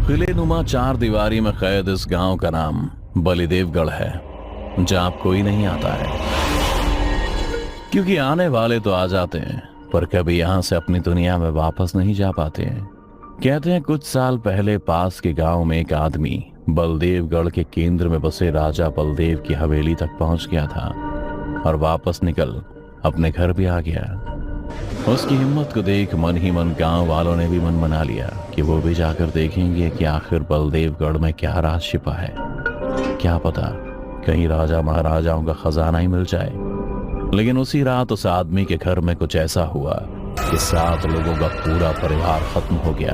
किले नुमा चार दीवारी में कैद इस गांव का नाम बलिदेवगढ़ है, जहां कोई नहीं आता है, क्योंकि आने वाले तो आ जाते हैं पर कभी यहां से अपनी दुनिया में वापस नहीं जा पाते हैं। कहते हैं कुछ साल पहले पास के गांव में एक आदमी बलदेवगढ़ के केंद्र में बसे राजा बलदेव की हवेली तक पहुंच गया था और वापस निकल अपने घर भी आ गया। उसकी हिम्मत को देख मन ही मन गांव वालों ने भी मन बना लिया कि वो भी जाकर देखेंगे कि आखिर बलदेवगढ़ में क्या राज छिपा है। क्या पता कहीं राजा महाराजाओं का खजाना ही मिल जाए। लेकिन उसी रात उस आदमी के घर में कुछ ऐसा हुआ कि 7 लोगों का पूरा परिवार खत्म हो गया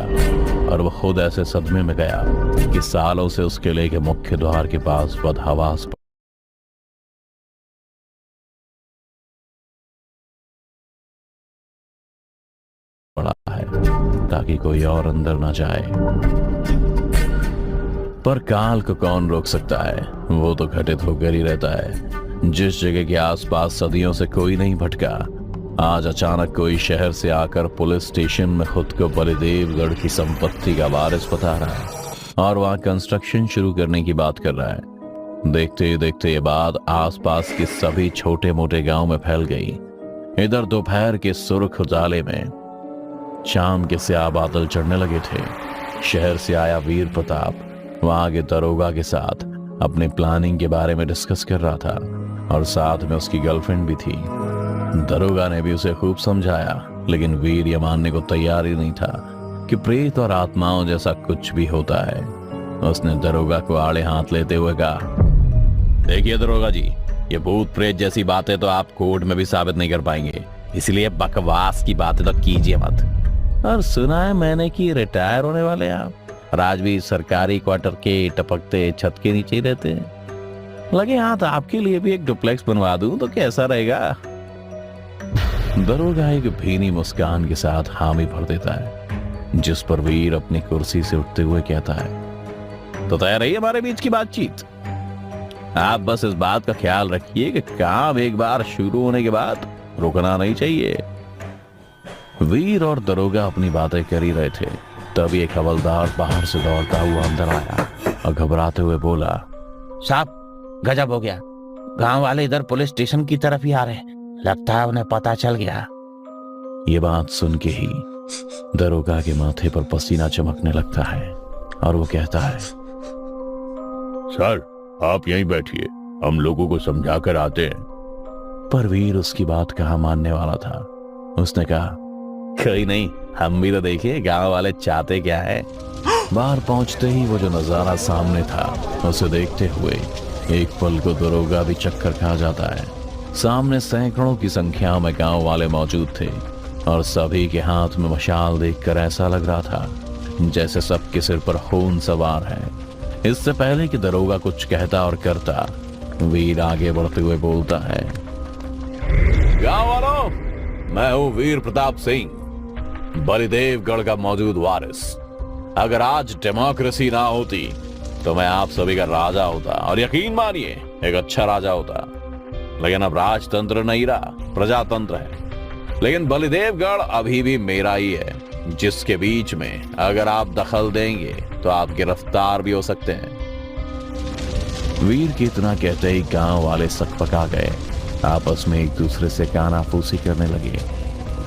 और वो खुद ऐसे सदमे में गया कि सालों से उस किले के मुख्य द्वार के पास बदहवास पड़ा है ताकि कोई और अंदर ना जाए। पर काल को कौन रोक सकता है, वो तो घटित होकर ही रहता है। जिस जगह के आसपास सदियों से कोई नहीं भटका, आज अचानक कोई शहर से आकर पुलिस स्टेशन में खुद को बलिदेवगढ़ की संपत्ति का वारिस बता रहा है और वहां कंस्ट्रक्शन शुरू करने की बात कर रहा है। देखते ही देखते ये बात आसपास के सभी छोटे मोटे गांव में फैल गई। इधर दोपहर के सुर्ख उजाले में शाम के स्याह बादल चढ़ने लगे थे। शहर से आया वीर प्रताप वहां के दरोगा के साथ अपनी प्लानिंग के बारे में डिस्कस कर रहा था और साथ में उसकी गर्लफ्रेंड भी थी। दरोगा ने भी उसे खूब समझाया, लेकिन वीर ये मानने को तैयार ही नहीं था कि प्रेत और आत्माओं जैसा कुछ भी होता है। उसने दरोगा को आड़े हाथ लेते हुए कहा, देखिए दरोगा जी, ये भूत प्रेत जैसी बातें तो आप कोर्ट में भी साबित नहीं कर पाएंगे, इसलिए बकवास की बातें तो कीजिए मत। और सुना है मैंने कि रिटायर होने वाले आप और आज भी सरकारी क्वार्टर के टपकते छत के नीचे ही रहते हैं। लगे हाथ आपके लिए भी एक डुप्लेक्स बनवा दूं तो कैसा रहेगा। दरोगा एक भीनी मुस्कान के साथ हामी भर देता है, जिस पर वीर अपनी कुर्सी से उठते हुए कहता है, तो तय रही हमारे बीच की बातचीत। आप बस इस बात का ख्याल रखिए कि काम एक बार शुरू होने के बाद रुकना नहीं चाहिए। वीर और दरोगा अपनी बातें कर ही रहे थे, तभी एक हवलदार बाहर से दौड़ता हुआ अंदर आया और घबराते हुए बोला, साहब गजब हो गया, गांव वाले इधर पुलिस स्टेशन की तरफ ही आ रहे हैं, लगता है उन्हें पता चल गया। ये बात सुन के ही दरोगा के माथे पर पसीना चमकने लगता है और वो कहता है, सर आप यहीं बैठिए, हम लोगों को समझा कर आते हैं। पर वीर उसकी बात कहाँ मानने वाला था। उसने कहा, कोई नहीं, हम भी तो देखिए गांव वाले चाहते क्या है। बाहर पहुंचते ही वो जो नजारा सामने था उसे देखते हुए एक पल को दरोगा भी चक्कर खा जाता है। सामने सैकड़ों की संख्या में गांव वाले मौजूद थे और सभी के हाथ में मशाल देखकर ऐसा लग रहा था जैसे सबके सिर पर खून सवार है। इससे पहले कि दरोगा कुछ कहता और करता, वीर आगे बढ़ते हुए बोलता है, गांव वालों, मैं हूं वीर प्रताप सिंह, बलिदेवगढ़ का मौजूद वारिस। अगर आज डेमोक्रेसी ना होती तो मैं आप सभी का राजा होता और यकीन मानिए एक अच्छा राजा होता। लेकिन अब राजतंत्र नहीं रहा, प्रजातंत्र है। लेकिन बलिदेवगढ़ अभी भी मेरा ही है, जिसके बीच में अगर आप दखल देंगे तो आप गिरफ्तार भी हो सकते हैं। वीर की इतना कहते ही गांव वाले सकपका गए, आपस में एक दूसरे से कानाफूसी करने लगे।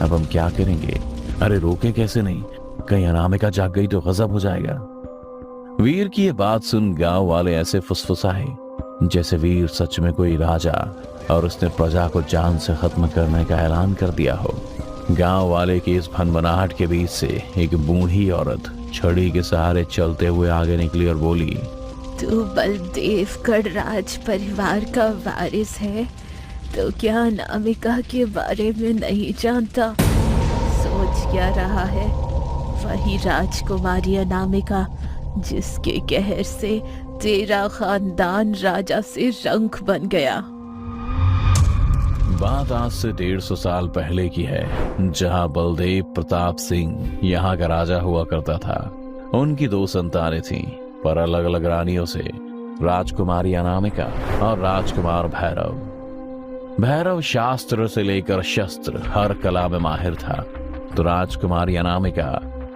अब हम क्या करेंगे, अरे रोके कैसे नहीं, कहीं अनामिका जाग गई तो गजब हो जाएगा। वीर की ये बात सुन गांव वाले ऐसे फुसफुसाए जैसे वीर सच में कोई राजा और उसने प्रजा को जान से खत्म करने का ऐलान कर दिया हो। गांव वाले की इस भनभनाहट के बीच से एक बूढ़ी औरत छड़ी के सहारे चलते हुए आगे निकली और बोली, तू बलदेवगढ़ राज परिवार का वारिस है तो क्या अनामिका के बारे में नहीं जानता? सोच क्या रहा है? वही राजकुमारी अनामिका जिसके कहर से तेरा खानदान राजा से रंक बन गया। बात आज से 150 साल पहले की है, जहां बलदेव प्रताप सिंह यहाँ का राजा हुआ करता था। उनकी 2 संतानें थीं, पर अलग अलग रानियों से, राजकुमारी अनामिका और राजकुमार भैरव। भैरव शास्त्र से लेकर शस्त्र हर कला में माहिर था, तो राजकुमारी अनामिका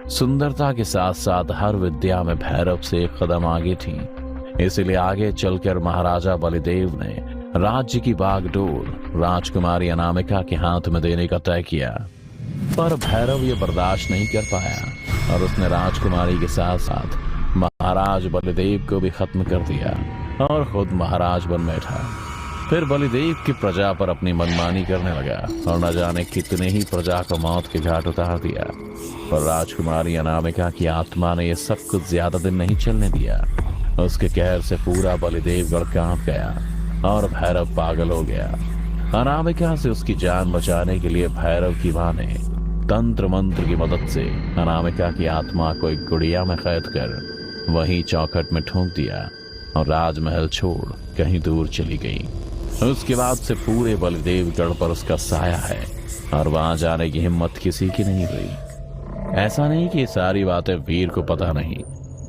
सुंदरता के साथ साथ हर विद्या में भैरव से एक कदम आगे थी। इसलिए आगे चलकर महाराजा बलिदेव ने राज्य की बागडोर राजकुमारी अनामिका के हाथ में देने का तय किया। पर भैरव ये बर्दाश्त नहीं कर पाया और उसने राजकुमारी के साथ साथ महाराज बलिदेव को भी खत्म कर दिया और खुद महाराज बन बैठा। फिर बलिदेव की प्रजा पर अपनी मनमानी करने लगा और न जाने कितने ही प्रजा को मौत के घाट उतार दिया। पर राजकुमारी अनामिका की आत्मा ने यह सब कुछ ज्यादा दिन नहीं चलने दिया। उसके कहर से पूरा बलिदेवगढ़ कांप गया और भैरव पागल हो गया। अनामिका से उसकी जान बचाने के लिए भैरव की मां ने तंत्र मंत्र की मदद से अनामिका की आत्मा को एक गुड़िया में कैद कर वहीं चौखट में ठोंक दिया और राजमहल छोड़ कहीं दूर चली गई। उसके बाद से पूरे बलिदेवगढ़ पर उसका साया है और वहां जाने की हिम्मत किसी की नहीं हुई। ऐसा नहीं कि ये सारी बातें वीर को पता नहीं,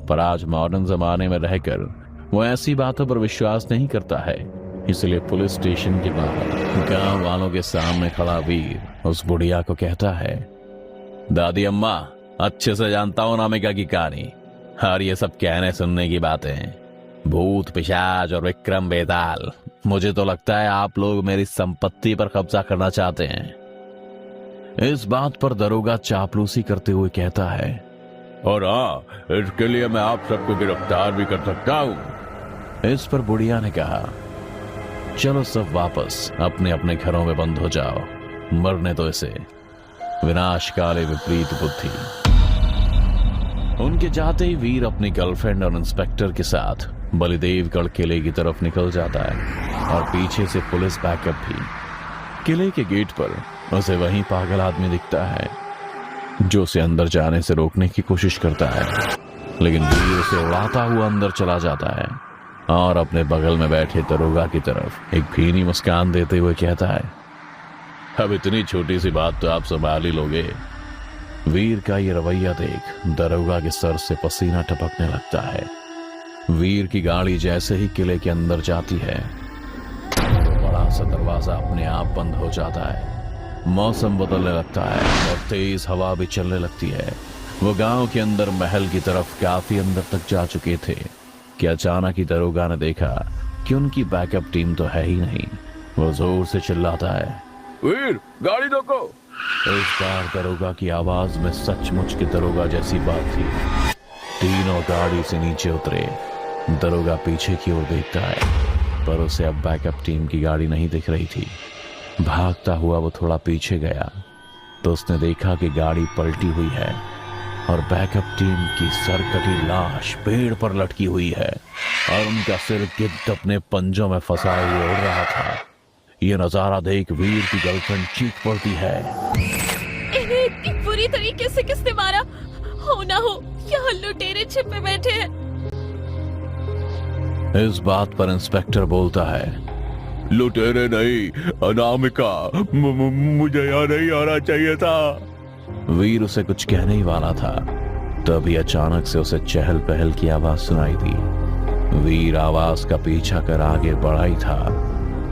पर आज मॉडर्न जमाने में रहकर वो ऐसी बातों पर विश्वास नहीं करता है। इसलिए पुलिस स्टेशन के बाहर गांव वालों के सामने खड़ा वीर उस बुढ़िया को कहता है, दादी अम्मा, अच्छे से जानता हूं अनामिका की कहानी और ये सब कहने सुनने की बातें हैं, भूत पिशाच और विक्रम बेताल। मुझे तो लगता है आप लोग मेरी संपत्ति पर कब्जा करना चाहते हैं। इस बात पर दरोगा चापलूसी करते हुए कहता है, और हाँ, इसके लिए मैं आप सबको गिरफ्तार भी कर सकता हूँ। इस पर बुढ़िया ने कहा, चलो सब वापस अपने अपने घरों में बंद हो जाओ, मरने दो इसे, विनाश काले विपरीत बुद्धि। उनके जाते ही वीर अपनी गर्लफ्रेंड और इंस्पेक्टर के साथ बलिदेवगढ़ किले की तरफ निकल जाता है और पीछे से पुलिस बैकअप भी। किले के गेट पर उसे वही पागल आदमी दिखता है जो उसे अंदर जाने से रोकने की कोशिश करता है, लेकिन वीर उसे उड़ाता हुआ अंदर चला जाता है और अपने बगल में बैठे दरोगा की तरफ एक भीनी मुस्कान देते हुए कहता है, अब इतनी छोटी सी बात तो आप संभाल ही लोगे। वीर का ये रवैया देख दरोगा के सर से पसीना टपकने लगता है। वीर की गाड़ी जैसे ही किले के अंदर जाती है तो बड़ा सा दरवाजा अपने आप बंद हो जाता है। मौसम बदलने लगता है और तेज हवा भी चलने लगती है। वो गांव के अंदर महल की तरफ काफी अंदर तक जा चुके थे कि अचानक ही दरोगा ने देखा कि उनकी बैकअप टीम तो है ही नहीं। वो जोर से चिल्लाता है, वीर, गाड़ी रोको। इस बार दरोगा की आवाज में सचमुच की दरोगा जैसी बात थी। तीनों गाड़ी से नीचे उतरे। दरोगा पीछे की ओर देखता है पर उसे अब बैकअप टीम की गाड़ी नहीं दिख रही थी। भागता हुआ वो थोड़ा पीछे गया तो उसने देखा कि गाड़ी पलटी हुई है और बैकअप टीम की सरकटी लाश पेड़ पर लटकी हुई है और उनका सिर गिद्ध अपने पंजों में फंसाए हुए उड़ रहा था। ये नजारा देख वीर की गर्लफ्रेंड चीख पड़ती है, इन्हें इतनी बुरी तरीके से किसने मारा? हो ना हो यहाँ लुटेरे छिपे बैठे हैं। इस बात पर इंस्पेक्टर बोलता है, लुटेरे नहीं, अनामिका, मुझे यहाँ नहीं आना चाहिए था। वीर उसे कुछ कहने ही वाला था तभी अचानक से उसे चहल पहल की आवाज सुनाई दी। वीर आवाज का पीछा कर आगे बढ़ा ही था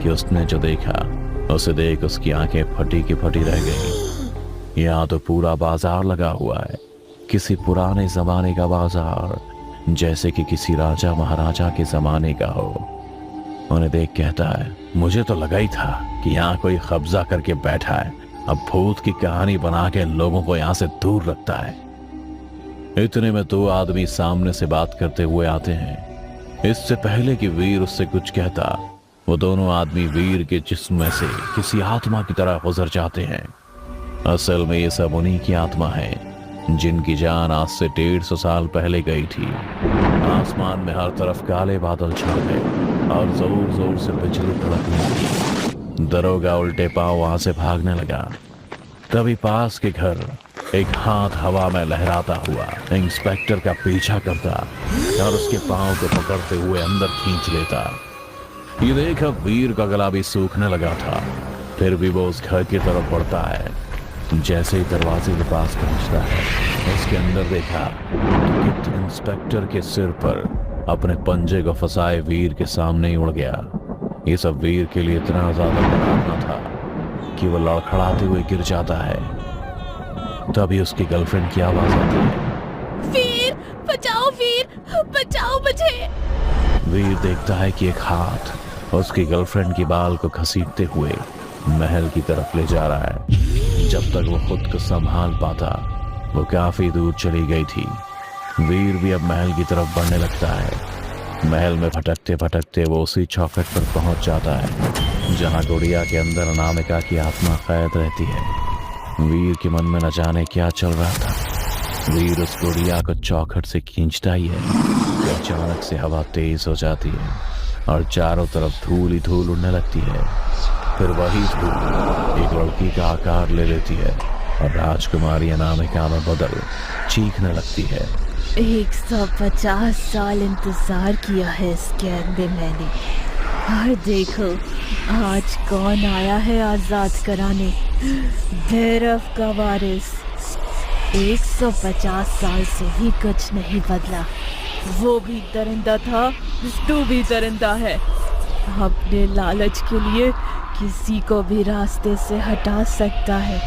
कि उसने जो देखा उसे देख उसकी आंखें फटी की फटी रह गई। यहाँ तो पूरा बाजार लगा हुआ है, किसी पुराने जमाने का बाजार, जैसे कि किसी राजा महाराजा के जमाने का हो। उन्हें देख कहता है, मुझे तो लगा ही था कि यहाँ कोई कब्जा करके बैठा है, अब भूत की कहानी बना के लोगों को यहाँ से दूर रखता है। इतने में दो आदमी सामने से बात करते हुए आते हैं। इससे पहले कि वीर उससे कुछ कहता, वो दोनों आदमी वीर के जिस्म में से किसी आत्मा की तरह गुजर जाते हैं। असल में ये सब उन्हीं की आत्मा है जिनकी जान आज से 150 साल पहले गई थी। आसमान में हर तरफ काले बादल छा गए और जोर जोर से बिजली कड़कने लगी। दरोगा उल्टे पांव वहां से भागने लगा। तभी पास के घर एक हाथ हवा में लहराता हुआ इंस्पेक्टर का पीछा करता और उसके पांव को पकड़ते हुए अंदर खींच लेता। ये देख अब वीर का गला भी सूखने लगा था, फिर भी वो उस घर की तरफ बढ़ता है। जैसे ही दरवाजे के पास पहुंचता है उसके अंदर देखा तो इंस्पेक्टर के सिर पर अपने पंजे को फंसाए वीर के सामने ही उड़ गया। ये सब वीर के लिए इतना ज्यादा डरावना था कि वो लड़खड़ाते हुए गिर जाता है। तभी उसकी गर्लफ्रेंड की आवाज आती है। वीर, बचाओ वीर, बचाओ मुझे। वीर देखता है कि एक हाथ उसकी गर्लफ्रेंड की बाल को घसीटते हुए महल की तरफ ले जा रहा है। जब तक वो खुद को संभाल पाता वो काफी दूर चली गई थी। वीर भी अब महल की तरफ बढ़ने लगता है। महल में भटकते भटकते वो उसी चौखट पर पहुंच जाता है जहां गुड़िया के अंदर अनामिका की आत्मा कैद रहती है। वीर के मन में न जाने क्या चल रहा था। वीर उस गुड़िया को चौखट से खींचता ही है कि अचानक से हवा तेज हो जाती है और चारों तरफ धूल ही धूल उड़ने लगती है। फिर वही धूल एक लड़की का आकार ले लेती है और राजकुमारी अनामिका में बदल चीखने लगती है। 150 साल इंतजार किया है इस कैद में मैंने, और देखो आज कौन आया है आजाद कराने। भैरव का वारिस। 150 साल से भी कुछ नहीं बदला। वो भी दरिंदा था, तू भी दरिंदा है। अपने लालच के लिए किसी को भी रास्ते से हटा सकता है,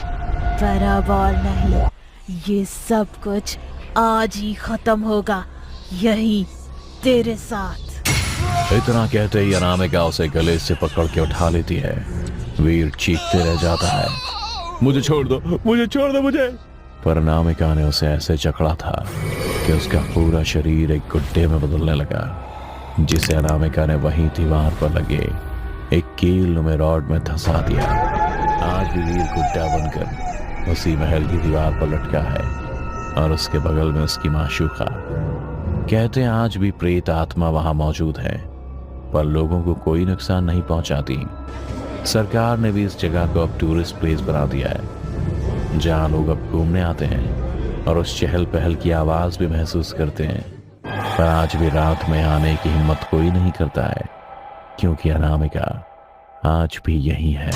पर अब और नहीं। ये सब कुछ आज ही खत्म होगा, यही तेरे साथ। इतना कहते ही अनामिका उसे गले से पकड़ के उठा लेती है। वीर चीखते रह जाता है, मुझे छोड़ दो, मुझे छोड़ दो मुझे। पर अनामिका ने उसे ऐसे जकड़ा था कि उसका पूरा शरीर एक गुड्डे में बदलने लगा, जिसे अनामिका ने वहीं दीवार पर लगे एक कील में रॉड में धंसा दिया। आज भी वीर गुड्डा बनकर उसी महल की दीवार पर लटका है और उसके बगल में उसकी माशूका। कहते हैं आज भी प्रेत आत्मा वहां मौजूद है, पर लोगों को कोई नुकसान नहीं पहुंचाती। सरकार ने भी इस जगह को अब टूरिस्ट प्लेस बना दिया है, जहां लोग अब घूमने आते हैं और उस चहल पहल की आवाज भी महसूस करते हैं। पर आज भी रात में आने की हिम्मत कोई नहीं करता है, क्योंकि अनामिका आज भी यही है।